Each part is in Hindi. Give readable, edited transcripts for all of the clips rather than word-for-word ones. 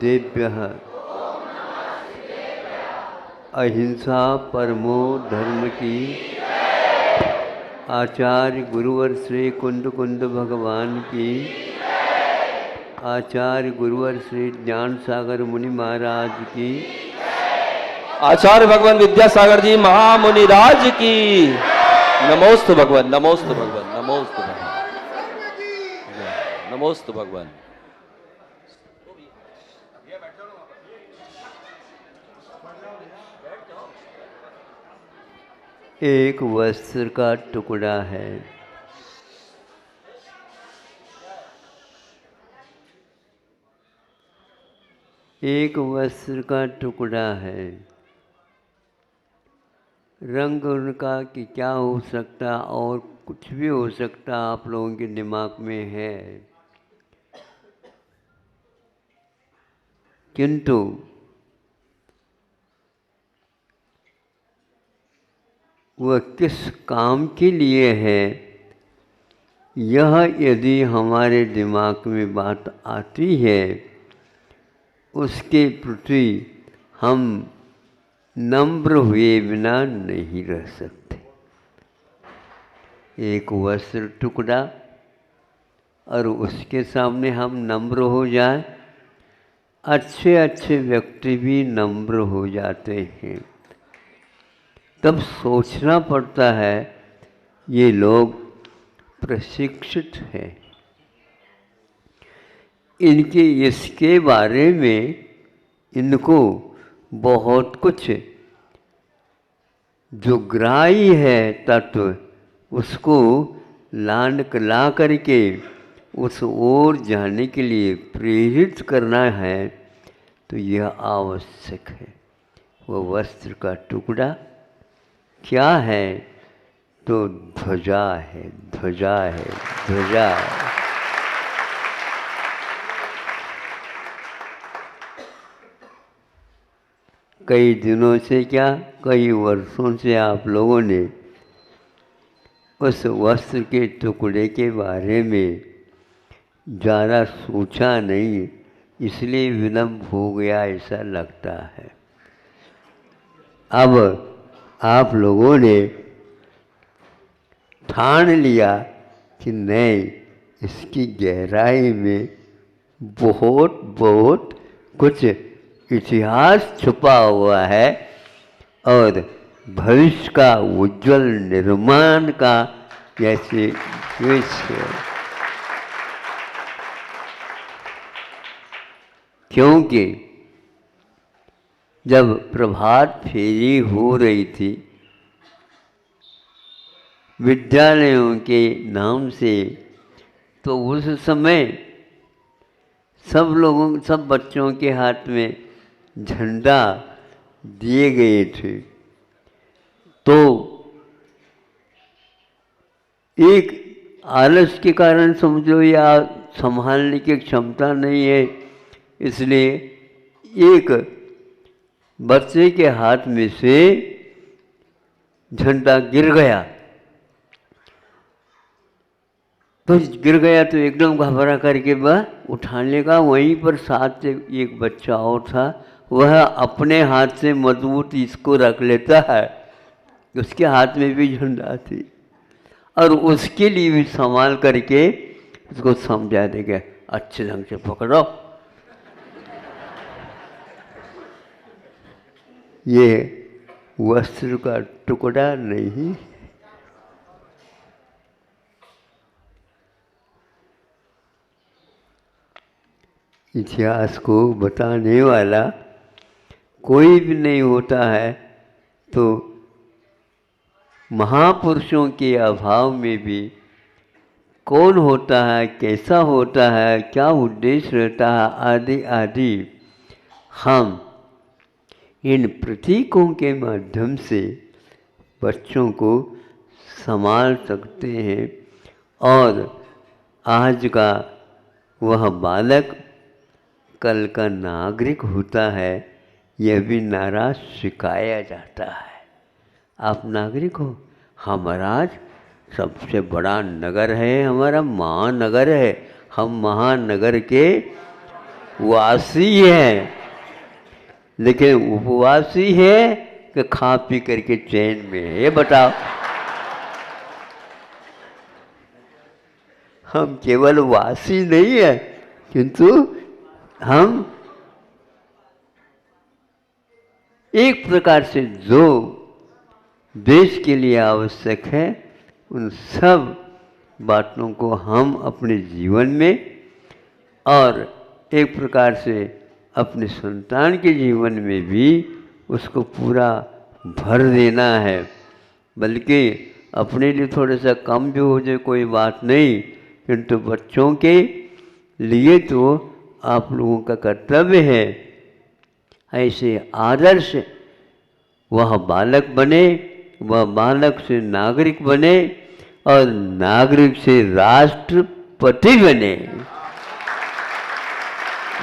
वासुदेव्यः। अहिंसा परमो धर्म की। आचार्य गुरुवर श्री कुंद कुंद भगवान की। आचार्य गुरुवर श्री ज्ञान सागर मुनि महाराज की। आचार्य भगवान विद्यासागर जी महामुनि राज की। नमोस्तु भगवान, नमोस्तु भगवान, नमोस्तु भगवान, नमोस्तु भगवान। एक वस्त्र का टुकड़ा है। एक वस्त्र का टुकड़ा है। रंग उनका कि क्या हो सकता और कुछ भी हो सकता आप लोगों के दिमाग में है, किंतु वह किस काम के लिए है, यह यदि हमारे दिमाग में बात आती है, उसके प्रति हम नम्र हुए बिना नहीं रह सकते। एक वस्त्र टुकड़ा और उसके सामने हम नम्र हो जाए, अच्छे अच्छे व्यक्ति भी नम्र हो जाते हैं। तब सोचना पड़ता है ये लोग प्रशिक्षित हैं, इनके इसके बारे में इनको बहुत कुछ जो ग्राह्य है तत्व, उसको ला करके उस ओर जाने के लिए प्रेरित करना है, तो यह आवश्यक है। वह वस्त्र का टुकड़ा क्या है, तो ध्वजा है, ध्वजा है, ध्वजा है। कई दिनों से क्या, कई वर्षों से आप लोगों ने उस वस्त्र के टुकड़े के बारे में ज़्यादा सोचा नहीं, इसलिए विलम्ब हो गया ऐसा लगता है। अब आप लोगों ने ठान लिया कि नहीं, इसकी गहराई में बहुत बहुत कुछ इतिहास छुपा हुआ है और भविष्य का उज्जवल निर्माण का जैसे विषय। क्योंकि जब प्रभात फेरी हो रही थी विद्यालयों के नाम से, तो उस समय सब बच्चों के हाथ में झंडा दिए गए थे। तो एक आलस के कारण समझो या संभालने की क्षमता नहीं है, इसलिए एक बच्चे के हाथ में से झंडा गिर गया। तो गिर गया तो एकदम घबरा करके वह उठाने का, वहीं पर साथ से एक बच्चा और था, वह अपने हाथ से मजबूत इसको रख लेता है, उसके हाथ में भी झंडा थी और उसके लिए भी संभाल करके उसको समझा देगा, अच्छे ढंग से पकड़ो। ये वस्त्र का टुकड़ा नहीं, इतिहास को बताने वाला कोई भी नहीं होता है, तो महापुरुषों के अभाव में भी कौन होता है, कैसा होता है, क्या उद्देश्य रहता है, आदि आदि हम इन प्रतीकों के माध्यम से बच्चों को संभाल सकते हैं। और आज का वह बालक कल का नागरिक होता है, यह भी नारा सिखाया जाता है। आप नागरिक हो, हमारा सबसे बड़ा नगर है, हमारा महानगर है, हम महानगर के वासी है, लेकिन उपवासी है कि खा पी करके चैन में है? ये बताओ। हम केवल वासी नहीं है, किंतु हम एक प्रकार से जो देश के लिए आवश्यक है उन सब बातों को हम अपने जीवन में और एक प्रकार से अपने संतान के जीवन में भी उसको पूरा भर देना है। बल्कि अपने लिए थोड़ा सा कम भी हो जाए कोई बात नहीं, किंतु बच्चों के लिए तो आप लोगों का कर्तव्य है ऐसे आदर्श वह बालक बने, वह बालक से नागरिक बने और नागरिक से राष्ट्रपति बने।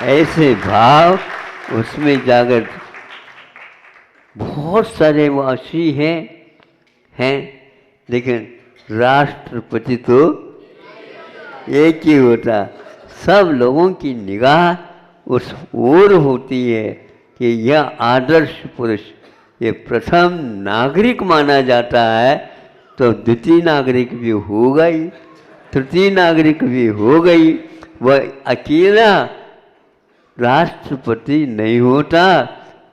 ऐसे भाव उसमें जागर। बहुत सारे वासी हैं, लेकिन राष्ट्रपति तो एक ही होता। सब लोगों की निगाह उस ओर होती है कि यह आदर्श पुरुष ये प्रथम नागरिक माना जाता है, तो द्वितीय नागरिक भी हो गई, तृतीय नागरिक भी हो गई। वह अकेला राष्ट्रपति नहीं होता,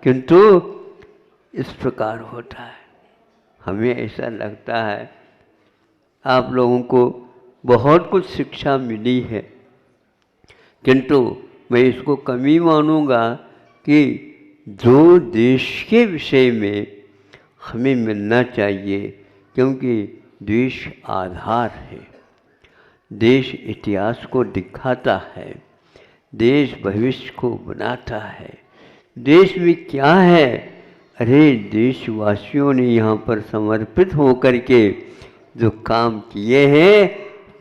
किंतु इस प्रकार होता है। हमें ऐसा लगता है आप लोगों को बहुत कुछ शिक्षा मिली है, किंतु मैं इसको कमी मानूंगा कि जो देश के विषय में हमें मिलना चाहिए, क्योंकि देश आधार है, देश इतिहास को दिखाता है, देश भविष्य को बनाता है। देश में क्या है? अरे देशवासियों ने यहाँ पर समर्पित होकर के जो काम किए हैं,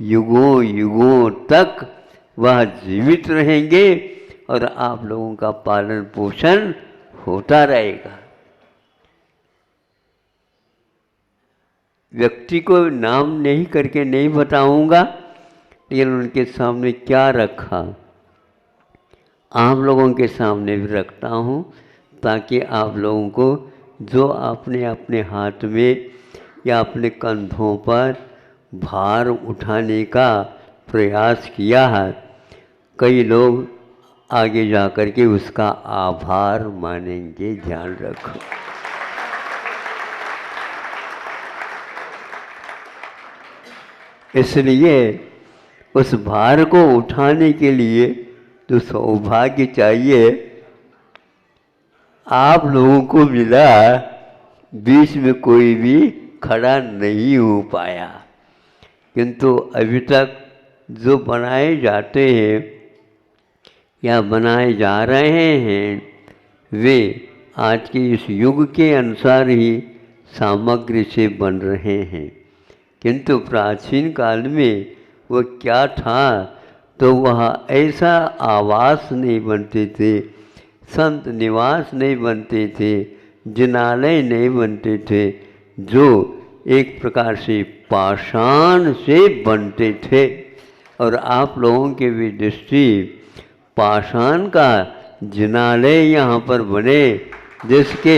युगों युगों तक वह जीवित रहेंगे और आप लोगों का पालन पोषण होता रहेगा। व्यक्ति को नाम नहीं करके नहीं बताऊंगा, लेकिन उनके सामने क्या रखा आप लोगों के सामने भी रखता हूँ, ताकि आप लोगों को जो आपने अपने हाथ में या अपने कंधों पर भार उठाने का प्रयास किया है, कई लोग आगे जा कर के उसका आभार मानेंगे। ध्यान रखो। इसलिए उस भार को उठाने के लिए जो सौभाग्य चाहिए आप लोगों को मिला, बीच में कोई भी खड़ा नहीं हो पाया। किंतु अभी तक जो बनाए जाते हैं या बनाए जा रहे हैं, वे आज के इस युग के अनुसार ही सामग्री से बन रहे हैं। किंतु प्राचीन काल में वो क्या था, तो वह ऐसा आवास नहीं बनते थे, संत निवास नहीं बनते थे, जिनालय नहीं बनते थे, जो एक प्रकार से पाषाण से बनते थे। और आप लोगों के भी दृष्टि पाषाण का जिनालय यहाँ पर बने, जिसके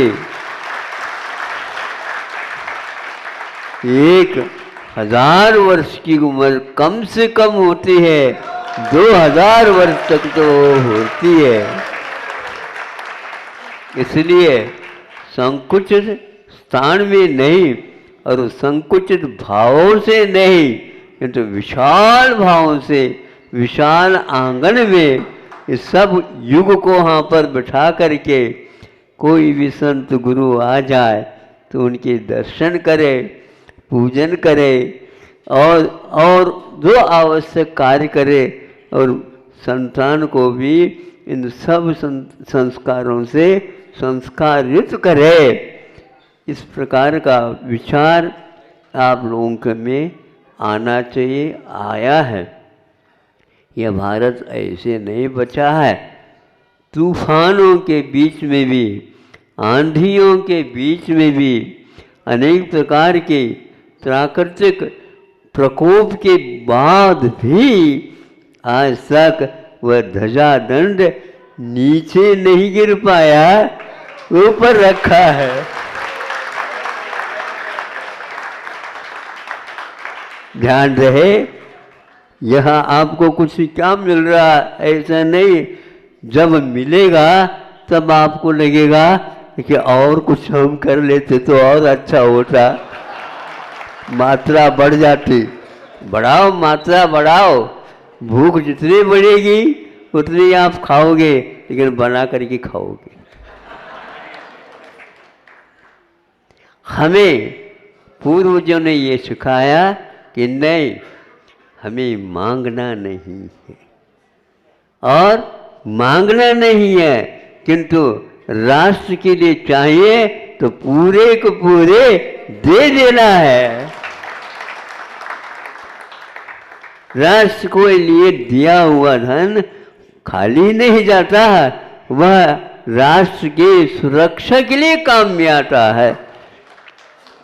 1000 वर्ष की उम्र कम से कम होती है, 2000 वर्ष तक तो होती है। इसलिए संकुचित स्थान में नहीं और संकुचित भावों से नहीं, किंतु विशाल भावों से विशाल आंगन में इस सब युग को वहाँ पर बिठा करके कोई भी संत गुरु आ जाए तो उनके दर्शन करे, पूजन करे और जो आवश्यक कार्य करे, और संतान को भी इन सब संस्कारों से संस्कारित करे। इस प्रकार का विचार आप लोगों के में आना चाहिए, आया है। यह भारत ऐसे नहीं बचा है। तूफानों के बीच में भी, आंधियों के बीच में भी, अनेक प्रकार के प्राकृतिक प्रकोप के बाद भी आज तक वह ध्वजा दंड नीचे नहीं गिर पाया, ऊपर रखा है। ध्यान रहे, यहाँ आपको कुछ क्या मिल रहा ऐसा नहीं, जब मिलेगा तब आपको लगेगा कि और कुछ हम कर लेते तो और अच्छा होता, मात्रा बढ़ जाती। बढ़ाओ, मात्रा बढ़ाओ, भूख जितनी बढ़ेगी उतनी आप खाओगे, लेकिन बना करके खाओगे। हमें पूर्वजों ने ये सिखाया कि नहीं, हमें मांगना नहीं है और मांगना नहीं है, किंतु राष्ट्र के लिए चाहिए तो पूरे को पूरे दे देना है। राष्ट्र को लिए दिया हुआ धन खाली नहीं जाता, वह राष्ट्र की सुरक्षा के लिए काम में आता है।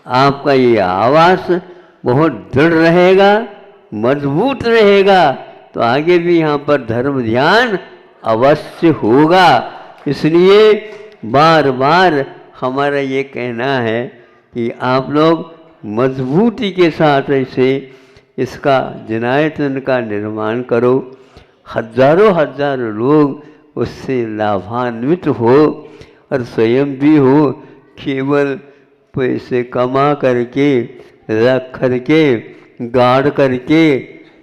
आपका ये आवास बहुत दृढ़ रहेगा, मजबूत रहेगा, तो आगे भी यहाँ पर धर्म ध्यान अवश्य होगा। इसलिए बार बार हमारा ये कहना है कि आप लोग मजबूती के साथ ऐसे इसका जनायतन का निर्माण करो, हजारों हजारों लोग उससे लाभान्वित हो और स्वयं भी हो। केवल पैसे कमा करके रख करके गाड़ करके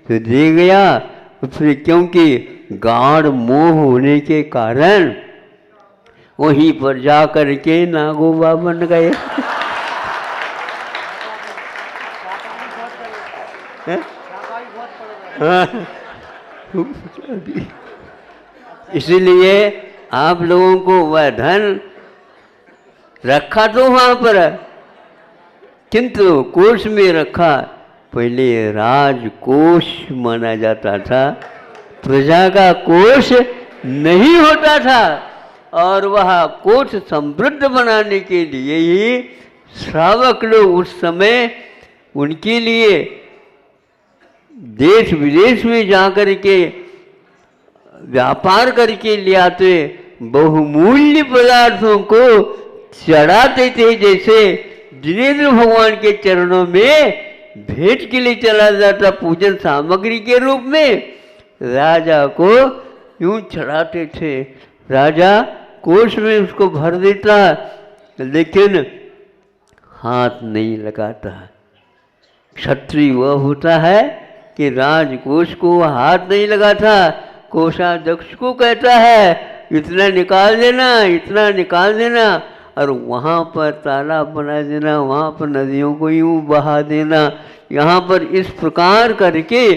तो दे गया, फिर क्योंकि गाढ़ मोह होने के कारण वहीं पर जा करके नागोबा बन गए। इसलिए आप लोगों को वह धन रखा तो वहां पर, किंतु कोष में रखा। पहले राजकोष माना जाता था, प्रजा का कोष नहीं होता था, और वह कोष समृद्ध बनाने के लिए ही श्रावक लोग उस समय उनके लिए देश विदेश में जाकर के व्यापार करके ले आते, बहुमूल्य पदार्थों को चढ़ाते थे। जैसे जिनेंद्र भगवान के चरणों में भेंट के लिए चला जाता, पूजन सामग्री के रूप में राजा को यूं चढ़ाते थे। राजा कोष में उसको भर देता, लेकिन हाथ नहीं लगाता। क्षत्रिय वह होता है कि राजकोष को हाथ नहीं लगाता, कोषाध्यक्ष को कहता है इतना निकाल देना, इतना निकाल देना, और वहाँ पर तालाब बना देना, वहाँ पर नदियों को यूँ बहा देना। यहाँ पर इस प्रकार करके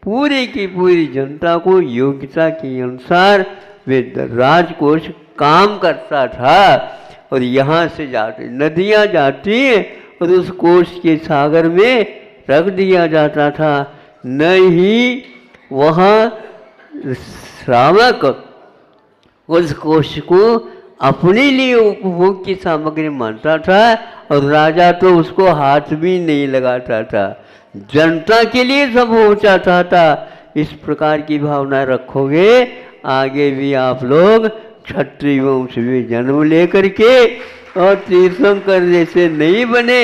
पूरी की पूरी जनता को योग्यता के अनुसार वे राजकोष काम करता था। और यहाँ से जाते नदियाँ जाती और उस कोष के सागर में रख दिया जाता था। नहीं, वहाँ श्रावक उस कोष को अपने लिए उपभोग की सामग्री मानता था, और राजा तो उसको हाथ भी नहीं लगाता था, जनता के लिए सब हो जाता था। इस प्रकार की भावना रखोगे, आगे भी आप लोग क्षत्रिय वंश में जन्म लेकर के और तीर्थंकर जैसे नहीं बने,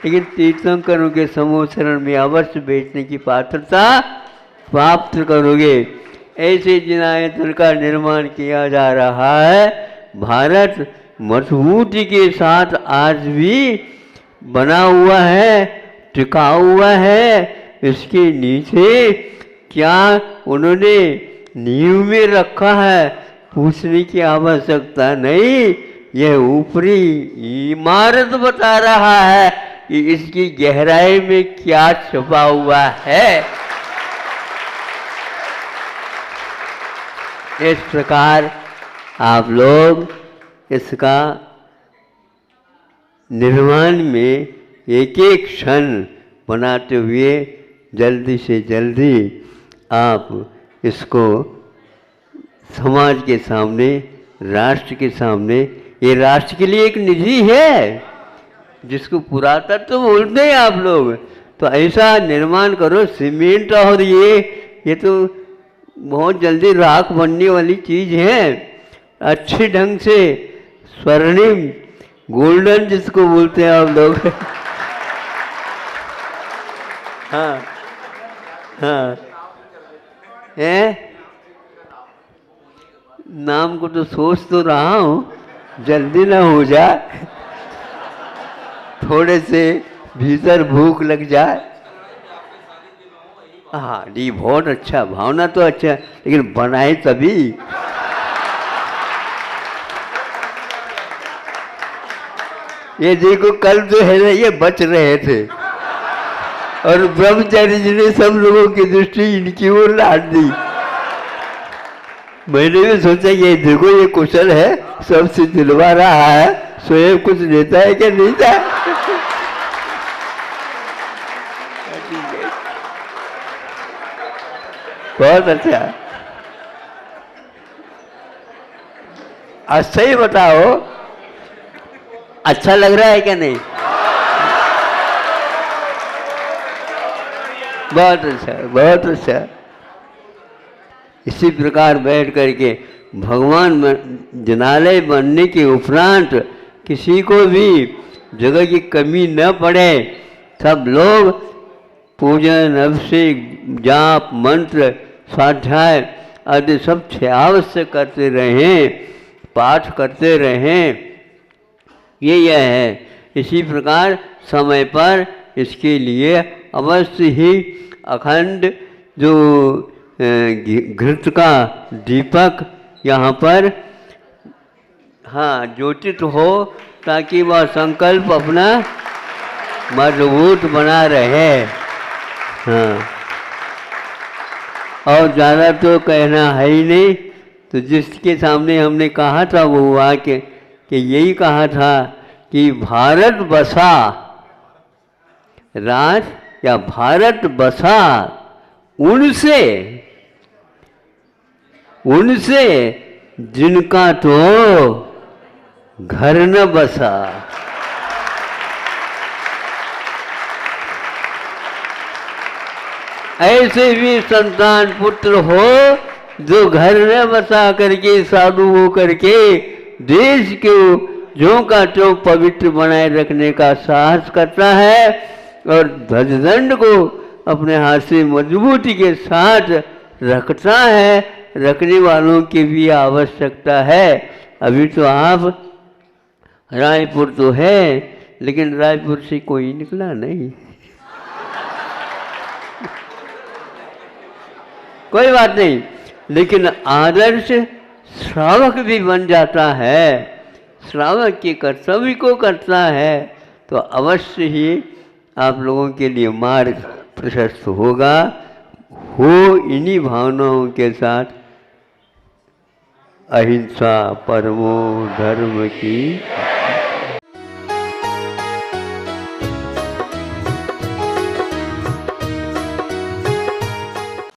लेकिन तीर्थंकरों के समूह शरण में अवश्य बैठने की पात्रता प्राप्त करोगे। ऐसे जिनायतन का निर्माण किया जा रहा है। भारत मजबूती के साथ आज भी बना हुआ है, टिका हुआ है। इसके नीचे क्या उन्होंने नींव में रखा है पूछने की आवश्यकता नहीं, यह ऊपरी इमारत बता रहा है कि इसकी गहराई में क्या छुपा हुआ है। इस प्रकार आप लोग इसका निर्माण में एक एक क्षण बनाते हुए जल्दी से जल्दी आप इसको समाज के सामने, राष्ट्र के सामने, ये राष्ट्र के लिए एक निधि है जिसको पुरातत्व तो बोलते हैं आप लोग, तो ऐसा निर्माण करो। सीमेंट और ये तो बहुत जल्दी राख बनने वाली चीज़ है। अच्छे ढंग से स्वर्णिम गोल्डन जिसको बोलते हैं आप लोग हाँ हाँ नाम को तो सोच तो रहा हूँ, जल्दी ना हो जाए, थोड़े से भीतर भूख लग जाए। हाँ जी, बहुत अच्छा, भावना तो अच्छा, लेकिन बनाए तभी। ये देखो कल जो है ना, ये बच रहे थे और ब्रह्मचारी जी ने सब लोगों की दृष्टि इनकी ओर लाद दी। मैंने भी सोचा ये देखो ये कुशल है, सबसे दिलवा रहा है, स्वयं कुछ देता है क्या नहीं था। बहुत अच्छा। अच्छा ही बताओ, अच्छा लग रहा है क्या नहीं? बहुत अच्छा, बहुत अच्छा। इसी प्रकार बैठ करके भगवान जनालय बनने के उपरांत किसी को भी जगह की कमी न पड़े, सब लोग पूजन, अभिषेक, जाप, मंत्र, स्वाध्याय आदि सब अवश्य करते रहें, पाठ करते रहें। यह है। इसी प्रकार समय पर इसके लिए अवश्य ही अखंड जो घृत का दीपक यहाँ पर हाँ ज्योतित हो, ताकि वह संकल्प अपना मजबूत बना रहे। हाँ, और ज़्यादा तो कहना है ही नहीं। तो जिसके सामने हमने कहा था वो वाक्य कि यही कहा था कि भारत बसा राज या भारत बसा उनसे जिनका तो घर न बसा। ऐसे भी संतान पुत्र हो जो घर न बसा करके साधु हो करके देश को ज्यों का त्यों पवित्र बनाए रखने का साहस करता है और ध्वजदंड को अपने हाथ से मजबूती के साथ रखता है। रखने वालों की भी आवश्यकता है। अभी तो आप रायपुर तो है, लेकिन रायपुर से कोई निकला नहीं। कोई बात नहीं, लेकिन आदर्श श्रावक भी बन जाता है, श्रावक के कर्तव्य को करता है, तो अवश्य ही आप लोगों के लिए मार्ग प्रशस्त होगा। हो इन्हीं भावनाओं के साथ अहिंसा परमो धर्म की